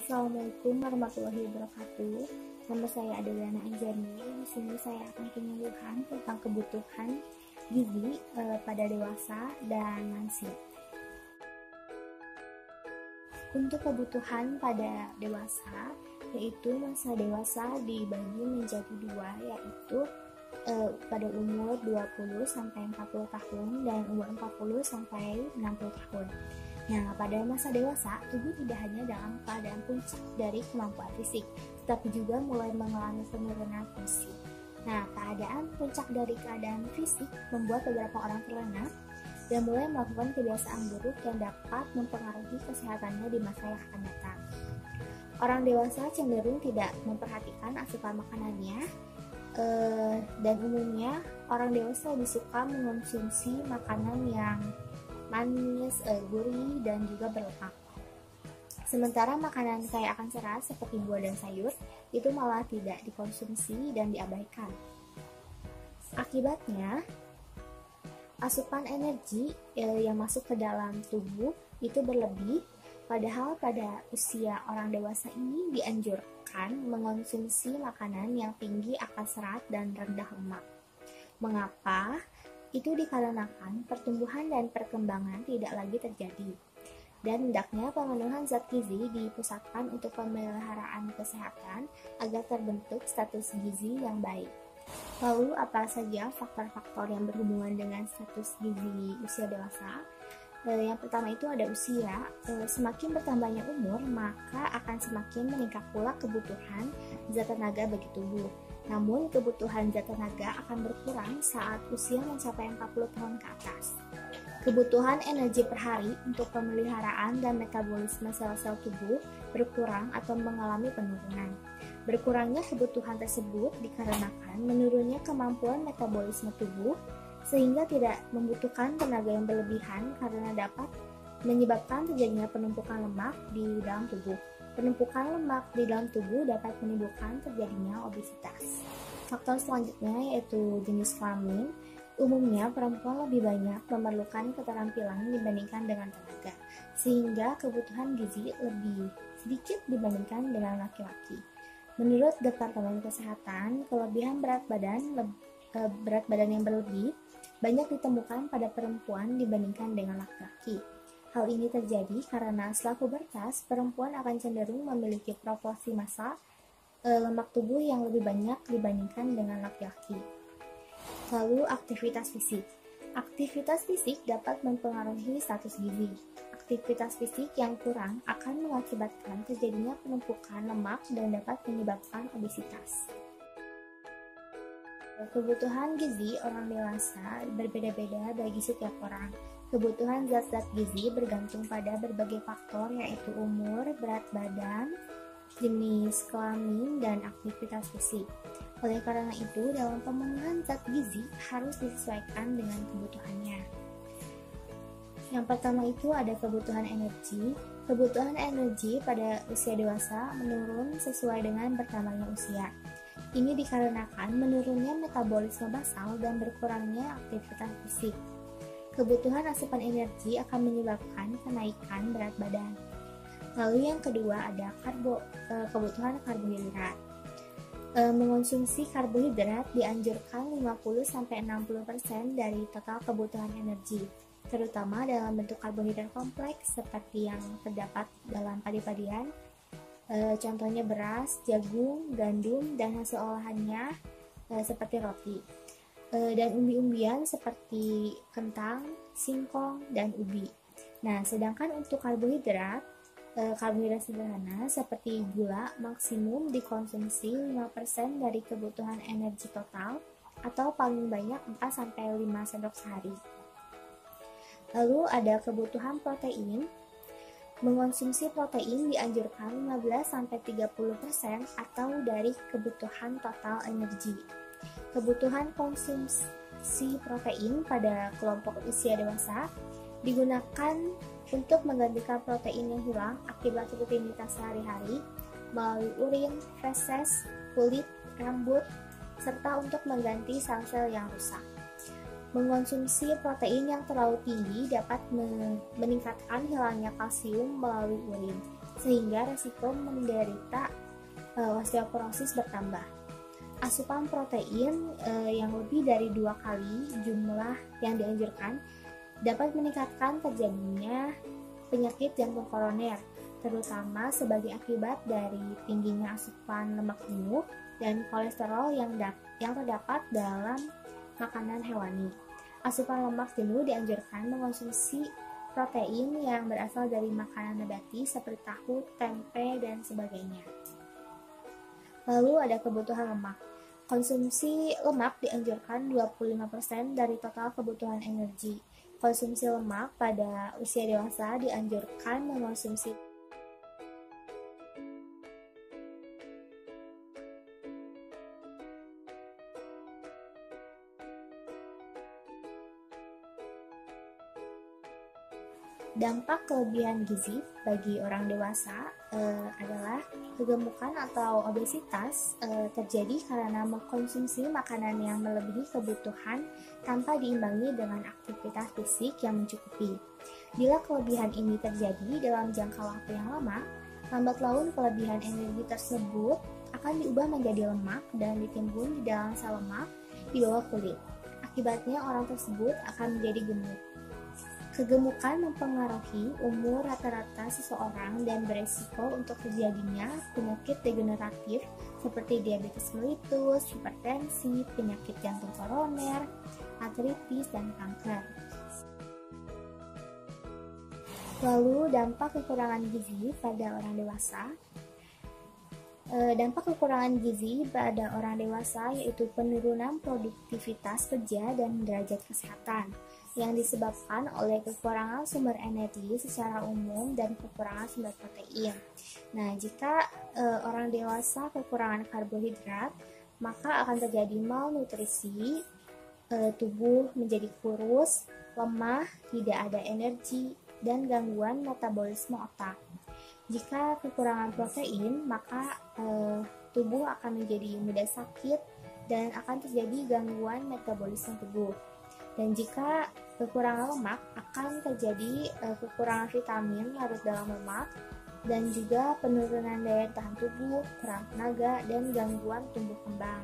Assalamualaikum warahmatullahi wabarakatuh. Nama saya Adeliana Anjani. Di sini saya akan penyuluhan tentang kebutuhan gizi pada dewasa dan lansia. Untuk kebutuhan pada dewasa, yaitu masa dewasa dibagi menjadi dua, yaitu pada umur 20 sampai 40 tahun dan umur 40 sampai 60 tahun. Nah, pada masa dewasa, tubuh tidak hanya dalam keadaan puncak dari kemampuan fisik, tetapi juga mulai mengalami penurunan fungsi. Nah, keadaan puncak dari keadaan fisik membuat beberapa orang terlena dan mulai melakukan kebiasaan buruk yang dapat mempengaruhi kesehatannya di masa yang akan datang. Orang dewasa cenderung tidak memperhatikan asupan makanannya, dan umumnya orang dewasa lebih suka mengonsumsi makanan yang manis, gurih, dan juga berlemak. Sementara makanan kaya akan serat seperti buah dan sayur itu malah tidak dikonsumsi dan diabaikan. Akibatnya, asupan energi yang masuk ke dalam tubuh itu berlebih, padahal pada usia orang dewasa ini dianjurkan mengonsumsi makanan yang tinggi akan serat dan rendah lemak. Mengapa? Itu dikarenakan pertumbuhan dan perkembangan tidak lagi terjadi, dan hendaknya pemenuhan zat gizi dipusatkan untuk pemeliharaan kesehatan agar terbentuk status gizi yang baik. Lalu, apa saja faktor-faktor yang berhubungan dengan status gizi usia dewasa? Yang pertama itu ada usia. Semakin bertambahnya umur, maka akan semakin meningkat pula kebutuhan zat tenaga bagi tubuh. Namun, kebutuhan zat tenaga akan berkurang saat usia mencapai 40 tahun ke atas. Kebutuhan energi per hari untuk pemeliharaan dan metabolisme sel-sel tubuh berkurang atau mengalami penurunan. Berkurangnya kebutuhan tersebut dikarenakan menurunnya kemampuan metabolisme tubuh, sehingga tidak membutuhkan tenaga yang berlebihan karena dapat menyebabkan terjadinya penumpukan lemak di dalam tubuh. Penumpukan lemak di dalam tubuh dapat menimbulkan terjadinya obesitas. Faktor selanjutnya yaitu jenis kelamin. Umumnya perempuan lebih banyak memerlukan keterampilan dibandingkan dengan tenaga, sehingga kebutuhan gizi lebih sedikit dibandingkan dengan laki-laki. Menurut Departemen Kesehatan, kelebihan berat badan yang berlebih banyak ditemukan pada perempuan dibandingkan dengan laki-laki. Hal ini terjadi karena setelah pubertas, perempuan akan cenderung memiliki proporsi massa lemak tubuh yang lebih banyak dibandingkan dengan laki-laki. Lalu, aktivitas fisik. Aktivitas fisik dapat mempengaruhi status gizi. Aktivitas fisik yang kurang akan mengakibatkan terjadinya penumpukan lemak dan dapat menyebabkan obesitas. Kebutuhan gizi orang dewasa berbeda-beda bagi setiap orang. Kebutuhan zat-zat gizi bergantung pada berbagai faktor, yaitu umur, berat badan, jenis kelamin, dan aktivitas fisik. Oleh karena itu, dalam pemenuhan zat gizi harus disesuaikan dengan kebutuhannya. Yang pertama itu ada kebutuhan energi. Kebutuhan energi pada usia dewasa menurun sesuai dengan bertambahnya usia. Ini dikarenakan menurunnya metabolisme basal dan berkurangnya aktivitas fisik. Kebutuhan asupan energi akan menyebabkan kenaikan berat badan. Lalu yang kedua ada kebutuhan karbohidrat. Mengonsumsi karbohidrat dianjurkan 50-60% dari total kebutuhan energi, terutama dalam bentuk karbohidrat kompleks seperti yang terdapat dalam padi-padian. Contohnya beras, jagung, gandum, dan hasil olahannya seperti roti. Dan umbi-umbian seperti kentang, singkong, dan ubi. Nah, sedangkan untuk karbohidrat sederhana seperti gula maksimum dikonsumsi 5% dari kebutuhan energi total atau paling banyak 4-5 sendok sehari. Lalu ada kebutuhan protein. Mengonsumsi protein dianjurkan 15-30% atau dari kebutuhan total energi. Kebutuhan konsumsi protein pada kelompok usia dewasa digunakan untuk menggantikan protein yang hilang akibat rutinitas sehari-hari melalui urin, feses, kulit, rambut, serta untuk mengganti sel-sel yang rusak. Mengonsumsi protein yang terlalu tinggi dapat meningkatkan hilangnya kalsium melalui urin, sehingga resiko menderita osteoporosis bertambah. Asupan protein yang lebih dari 2 kali jumlah yang dianjurkan dapat meningkatkan terjadinya penyakit jantung koroner, terutama sebagai akibat dari tingginya asupan lemak jenuh dan kolesterol yang terdapat dalam makanan hewani. Asupan lemak jenuh dianjurkan mengonsumsi protein yang berasal dari makanan nabati seperti tahu, tempe, dan sebagainya. Lalu ada kebutuhan lemak. Konsumsi lemak dianjurkan 25% dari total kebutuhan energi. Konsumsi lemak pada usia dewasa dianjurkan mengonsumsi dampak kelebihan gizi bagi orang dewasa adalah kegemukan atau obesitas terjadi karena mengkonsumsi makanan yang melebihi kebutuhan tanpa diimbangi dengan aktivitas fisik yang mencukupi. Bila kelebihan ini terjadi dalam jangka waktu yang lama, lambat laun kelebihan energi tersebut akan diubah menjadi lemak dan ditimbun di dalam sel lemak di bawah kulit. Akibatnya orang tersebut akan menjadi gemuk. Kegemukan mempengaruhi umur rata-rata seseorang dan beresiko untuk terjadinya penyakit degeneratif seperti diabetes mellitus, hipertensi, penyakit jantung koroner, artritis, dan kanker. Lalu dampak kekurangan gizi pada orang dewasa. Dampak kekurangan gizi pada orang dewasa yaitu penurunan produktivitas kerja dan derajat kesehatan yang disebabkan oleh kekurangan sumber energi secara umum dan kekurangan sumber protein. Nah, jika orang dewasa kekurangan karbohidrat, maka akan terjadi malnutrisi, tubuh menjadi kurus, lemah, tidak ada energi, dan gangguan metabolisme otak. Jika kekurangan protein, maka tubuh akan menjadi mudah sakit dan akan terjadi gangguan metabolisme tubuh. Dan jika kekurangan lemak, akan terjadi kekurangan vitamin larut dalam lemak dan juga penurunan daya tahan tubuh, kurang tenaga, dan gangguan tumbuh kembang.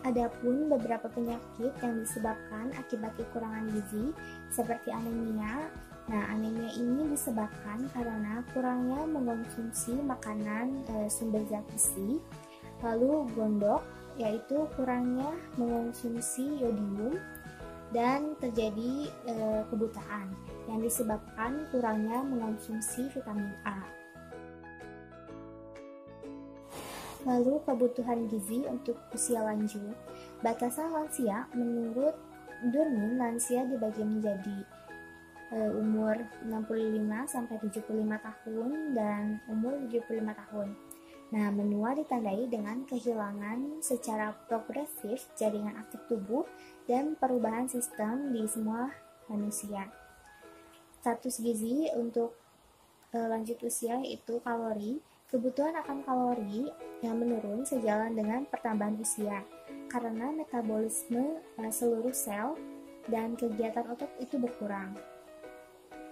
Adapun beberapa penyakit yang disebabkan akibat kekurangan gizi seperti anemia. Nah, anemia ini disebabkan karena kurangnya mengonsumsi makanan sumber zat besi. Lalu gondok, yaitu kurangnya mengonsumsi yodium, dan terjadi kebutaan yang disebabkan kurangnya mengonsumsi vitamin A. Lalu kebutuhan gizi untuk usia lanjut. Batasan lansia menurut Durmin, lansia dibagi menjadi umur 65-75 tahun dan umur 75 tahun. Nah, menua ditandai dengan kehilangan secara progresif jaringan aktif tubuh dan perubahan sistem di semua manusia. Status gizi untuk lanjut usia yaitu kalori. Kebutuhan akan kalori yang menurun sejalan dengan pertambahan usia karena metabolisme seluruh sel dan kegiatan otot itu berkurang.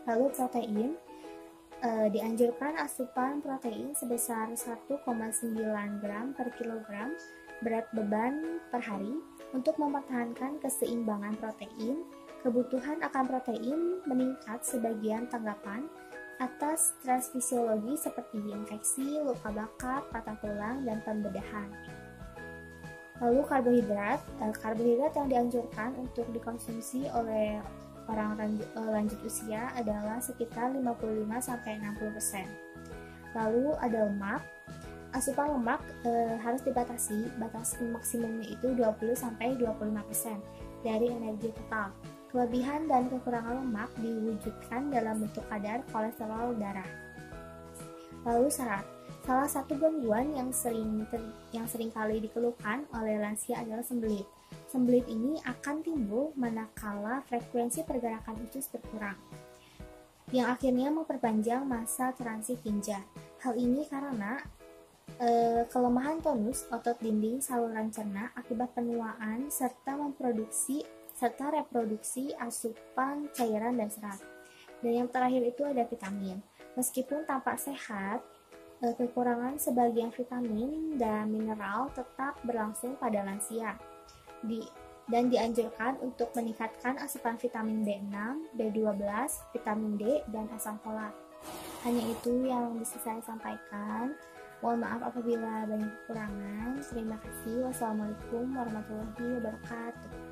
Lalu protein. Dianjurkan asupan protein sebesar 1,9 gram per kilogram berat beban per hari untuk mempertahankan keseimbangan protein. Kebutuhan akan protein meningkat sebagian tanggapan atas stres fisiologi seperti infeksi, luka bakar, patah tulang, dan pembedahan. Lalu karbohidrat. Karbohidrat yang dianjurkan untuk dikonsumsi oleh orang lanjut usia adalah sekitar 55-60%. Lalu ada lemak. Asupan lemak harus dibatasi, batas maksimumnya itu 20-25% dari energi total. Kelebihan dan kekurangan lemak diwujudkan dalam bentuk kadar kolesterol darah. Lalu syarat. Salah satu gangguan yang sering kali dikeluhkan oleh lansia adalah sembelit. Sembelit ini akan timbul manakala frekuensi pergerakan usus berkurang, yang akhirnya memperpanjang masa transit tinja. Hal ini karena kelemahan tonus otot dinding saluran cerna akibat penuaan serta reproduksi asupan cairan dan serat. Dan yang terakhir itu ada vitamin. Meskipun tampak sehat, kekurangan sebagian vitamin dan mineral tetap berlangsung pada lansia. Dan dianjurkan untuk meningkatkan asupan vitamin B6, B12, vitamin D, dan asam folat. Hanya itu yang bisa saya sampaikan. Mohon maaf apabila banyak kekurangan. Terima kasih. Wassalamualaikum warahmatullahi wabarakatuh.